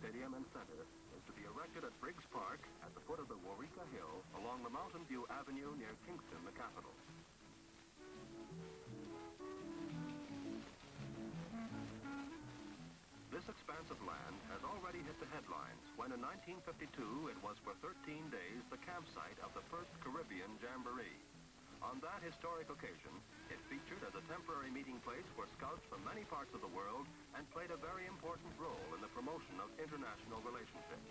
Stadium and Center is to be erected at Briggs Park at the foot of the Waurika Hill along the Mountain View Avenue near Kingston, the capital. This expanse of land has already hit the headlines when in 1952 it was for 13 days the campsite of the first Caribbean Jamboree. On that historic occasion, it featured as a temporary meeting place for scouts from many parts of the world and played a very important role in the promotion of international relationships.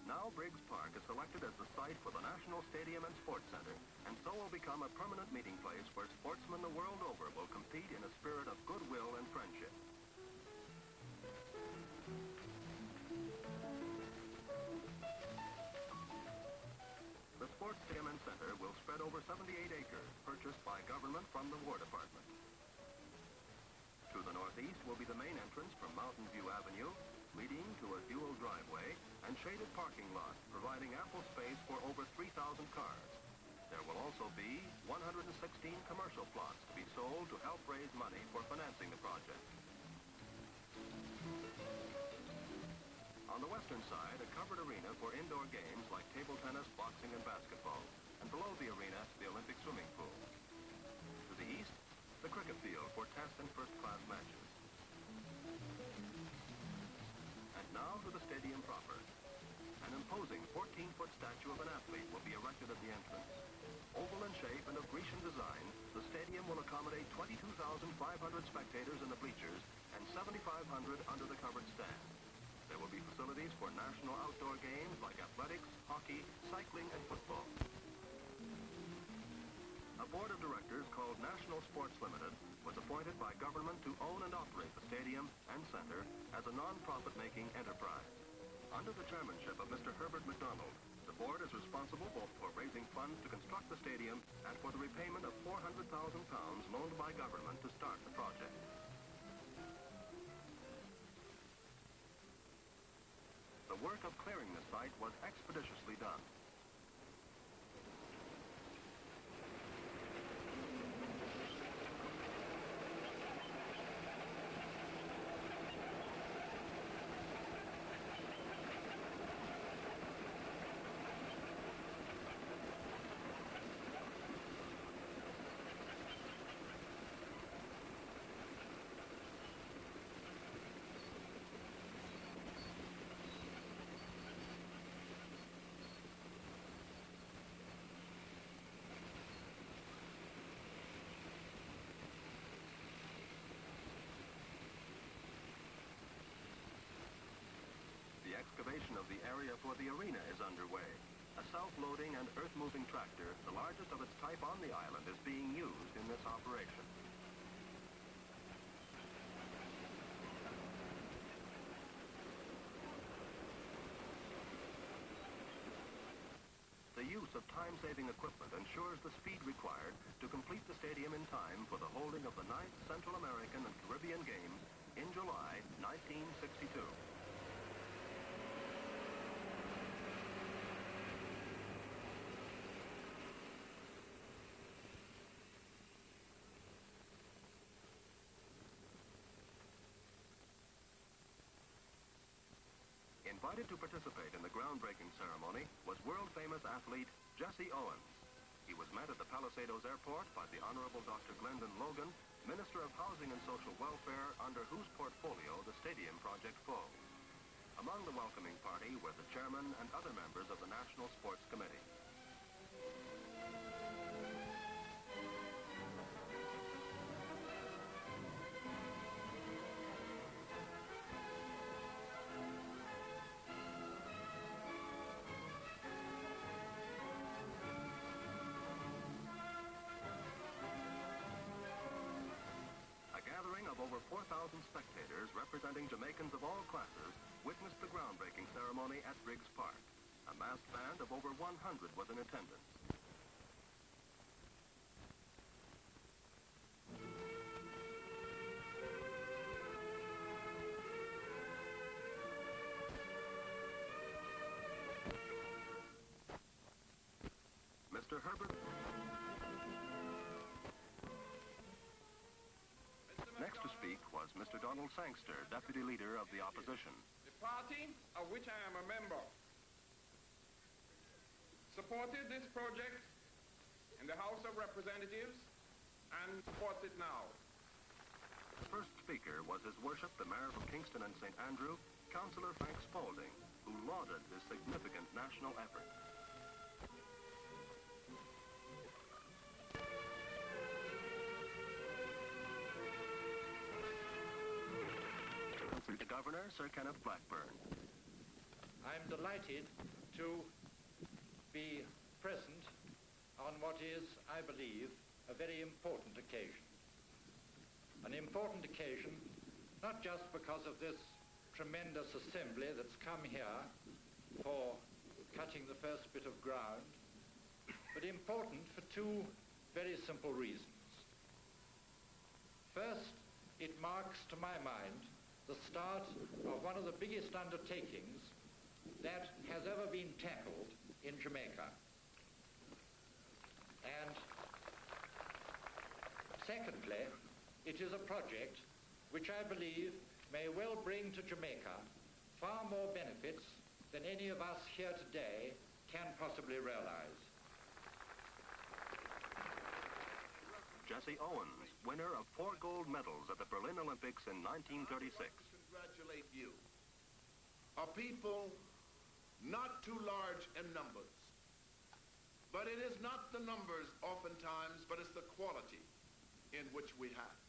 Now Briggs Park is selected as the site for the National Stadium and Sports Center, and so will become a permanent meeting place where sportsmen the world over will compete in a spirit of goodwill and friendship. The Sports Stadium and Center will spread over 78 acres, purchased by government from the War Department. To the northeast will be the main entrance from Mountain View Avenue, leading to a dual driveway and shaded parking lot, providing ample space for over 3,000 cars. There will also be 116 commercial plots to be sold to help raise money for financing the project. On the western side, a covered arena for indoor games like table tennis, boxing, and basketball. And below the arena, the Olympic swimming pool. To the east, the cricket field for test and first-class matches. And now to the stadium proper. An imposing 14-foot statue of an athlete will be erected at the entrance. Oval in shape and of Grecian design, the stadium will accommodate 22,500 spectators in the bleachers and 7,500 under the covered stand. There will be facilities for national outdoor games like athletics, hockey, cycling, and football. A board of directors called National Sports Limited was appointed by government to own and operate the stadium and center as a non-profit-making enterprise. Under the chairmanship of Mr. Herbert McDonald, the board is responsible both for raising funds to construct the stadium and for the repayment of £400,000 loaned by government to start the project. The work of clearing the site was expeditiously done. The excavation of the area for the arena is underway. A self-loading and earth-moving tractor, the largest of its type on the island, is being used in this operation. The use of time-saving equipment ensures the speed required to complete the stadium in time for the holding of the 9th Central American and Caribbean Games in July 1962. Invited to participate in the groundbreaking ceremony was world-famous athlete Jesse Owens. He was met at the Palisadoes Airport by the Honorable Dr. Glendon Logan, Minister of Housing and Social Welfare, under whose portfolio the stadium project falls. Among the welcoming party were the chairman and other members of the National Sports Committee. Of over 4,000 spectators representing Jamaicans of all classes witnessed the groundbreaking ceremony at Briggs Park. A masked band of over 100 was in attendance. Sangster, deputy leader of the opposition. The party of which I am a member supported this project in the House of Representatives and supports it now. The first speaker was His Worship the Mayor of Kingston and St. Andrew, Councillor Frank Spaulding, who lauded this significant national effort. The Governor, Sir Kenneth Blackburn. I'm delighted to be present on what is, I believe, a very important occasion. An important occasion not just because of this tremendous assembly that's come here for cutting the first bit of ground, but important for two very simple reasons. First, it marks, to my mind, the start of one of the biggest undertakings that has ever been tackled in Jamaica. And secondly, it is a project which I believe may well bring to Jamaica far more benefits than any of us here today can possibly realize. Jesse Owens, winner of 4 gold medals at the Berlin Olympics in 1936. I congratulate you. A people not too large in numbers. But it is not the numbers oftentimes, but it's the quality in which we have.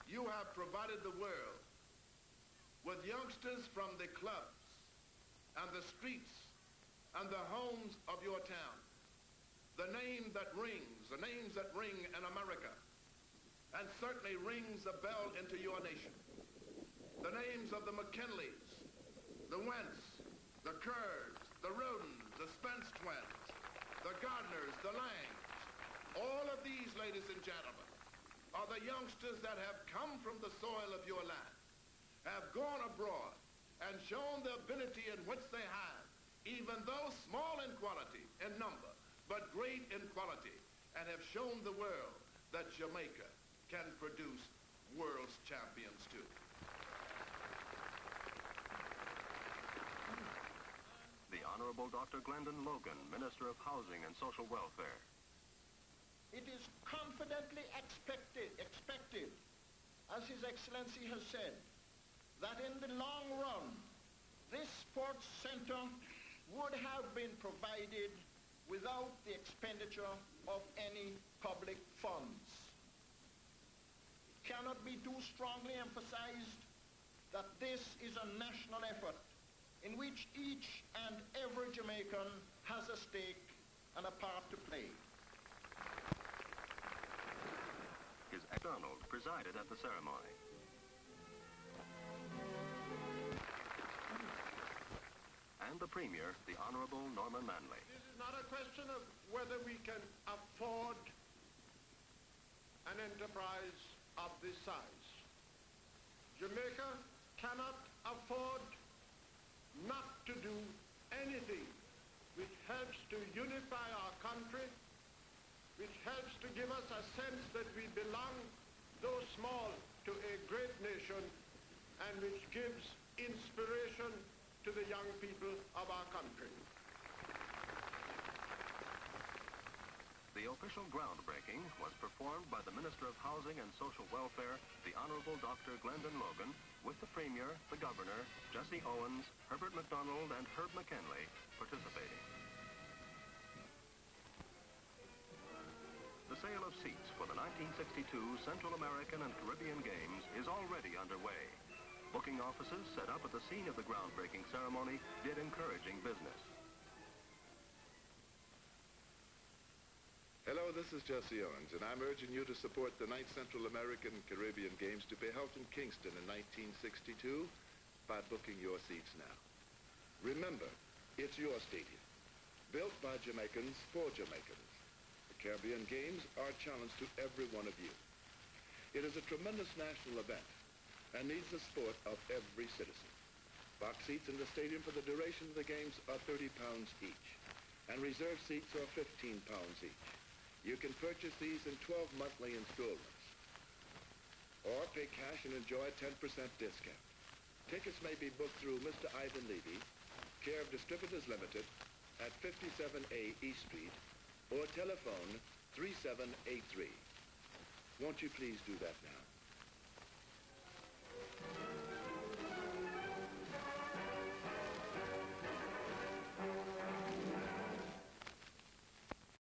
You have provided the world with youngsters from the clubs and the streets and the homes of your town. The name that rings, the names that ring in America, and certainly rings a bell into your nation. The names of the McKinleys, the Wentz, the Kerrs, the Rodens, the Spence twins, the Gardners, the Langs. All of these, ladies and gentlemen, are the youngsters that have come from the soil of your land, have gone abroad and shown the ability in which they have, even though small in quality, in number, but great in quality, and have shown the world that Jamaica can produce world's champions too. The Honorable Dr. Glendon Logan, Minister of Housing and Social Welfare. It is confidently expected, as His Excellency has said, that in the long run, this sports center would have been provided without the expenditure of any public funds. It cannot be too strongly emphasized that this is a national effort in which each and every Jamaican has a stake and a part to play. His Donald presided at the ceremony. And the Premier, the Honorable Norman Manley. This is not a question of whether we can afford an enterprise of this size. Jamaica cannot afford not to do anything which helps to unify our country, which helps to give us a sense that we belong, though small, to a great nation, and which gives inspiration to the young people of our country. The official groundbreaking was performed by the Minister of Housing and Social Welfare, the Honorable Dr. Glendon Logan, with the Premier, the Governor, Jesse Owens, Herbert MacDonald, and Herb McKinley participating. The sale of seats for the 1962 Central American and Caribbean Games is already underway. Booking offices set up at the scene of the groundbreaking ceremony did encouraging business. Hello, this is Jesse Owens, and I'm urging you to support the 9th Central American and Caribbean Games to be held in Kingston in 1962 by booking your seats now. Remember, it's your stadium, built by Jamaicans for Jamaicans. The Caribbean Games are a challenge to every one of you. It is a tremendous national event and needs the support of every citizen. Box seats in the stadium for the duration of the games are £30 each, and reserve seats are £15 each. You can purchase these in 12 monthly installments, or pay pay cash and enjoy a 10% discount. Tickets may be booked through Mr. Ivan Levy, care of Distributors Limited, at 57A East Street, or telephone 3783. Won't you please do that now?